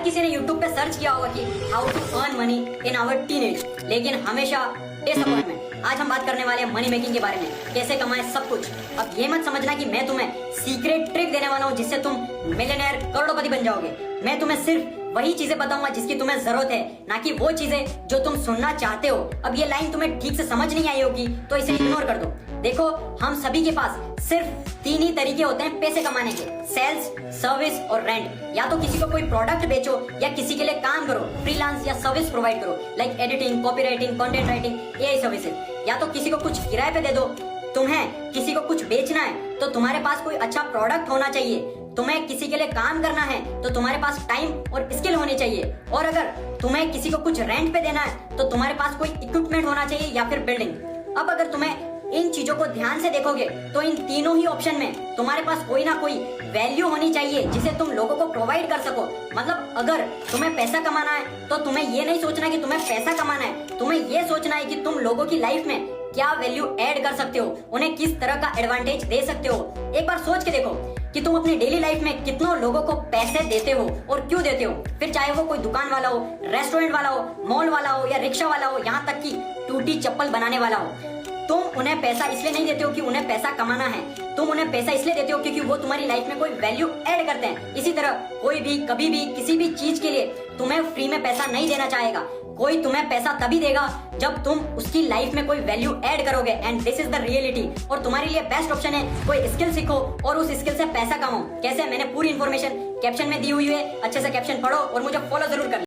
हर किसी ने YouTube पे सर्च किया होगा कि how to earn money in our teenage, लेकिन हमेशा डिसअपॉइंटमेंट। आज हम बात करने वाले हैं मनी मेकिंग के बारे में, कैसे कमाएं सब कुछ। अब ये मत समझना कि मैं तुम्हें सीक्रेट ट्रिक देने वाला हूँ जिससे तुम मिलियनेयर करोड़पति बन जाओगे। मैं तुम्हें सिर्फ वही चीजें बताऊंगा जिसकी तुम्हें जरूरत है, ना कि वो चीजें जो तुम सुनना चाहते हो। अब ये लाइन तुम्हें ठीक से समझ नहीं आई होगी तो इसे इग्नोर कर दो। देखो, हम सभी के पास सिर्फ 3 ही तरीके होते हैं पैसे कमाने के, सेल्स, सर्विस और रेंट। या तो किसी को कोई प्रोडक्ट बेचो या किसी के लिए काम करो, फ्रीलांस या सर्विस प्रोवाइड करो, like editing, copywriting, content writing, AI services. या तो किसी को कुछ किराए पे दे दो। तुम्हें किसी को कुछ बेचना है तो तुम्हारे पास कोई अच्छा प्रोडक्ट होना चाहिए। तुम्हें किसी के लिए काम करना है तो तुम्हारे पास टाइम और स्किल होनी चाहिए। और अगर तुम्हें किसी को कुछ रेंट पे देना है तो तुम्हारे पास कोई इक्विपमेंट होना चाहिए या फिर बिल्डिंग। अब अगर तुम्हें इन चीजों को ध्यान से देखोगे तो इन तीनों ही ऑप्शन में तुम्हारे पास कोई ना कोई वैल्यू होनी चाहिए जिसे तुम लोगों को प्रोवाइड कर सको। मतलब अगर तुम्हें पैसा कमाना है तो तुम्हें ये नहीं सोचना कि तुम्हें पैसा कमाना है, तुम्हें ये सोचना है कि तुम लोगों की लाइफ में क्या वैल्यू ऐड कर सकते हो, उन्हें किस तरह का एडवांटेज दे सकते हो। एक बार सोच के देखो कि तुम अपनी डेली लाइफ में कितनों लोगों को पैसे देते हो और क्यों देते हो। फिर चाहे वो कोई दुकान वाला हो, रेस्टोरेंट वाला हो, मॉल वाला हो या रिक्शा वाला हो, यहाँ तक कि टूटी चप्पल बनाने वाला हो। तुम उन्हें पैसा इसलिए नहीं देते हो कि उन्हें पैसा कमाना है, तुम उन्हें पैसा इसलिए देते हो क्योंकि वो तुम्हारी लाइफ में कोई वैल्यू ऐड करते हैं। इसी तरह कोई भी कभी भी किसी भी चीज के लिए तुम्हें फ्री में पैसा नहीं देना चाहेगा। कोई तुम्हें पैसा तभी देगा जब तुम उसकी लाइफ में कोई वैल्यू ऐड करोगे, and this is the reality. और तुम्हारे लिए बेस्ट ऑप्शन है कोई स्किल सीखो और उस स्किल से पैसा कमाओ। कैसे, मैंने पूरी इन्फॉर्मेशन कैप्शन में दी हुई है, अच्छे से कैप्शन पढ़ो और मुझे फॉलो जरूर कर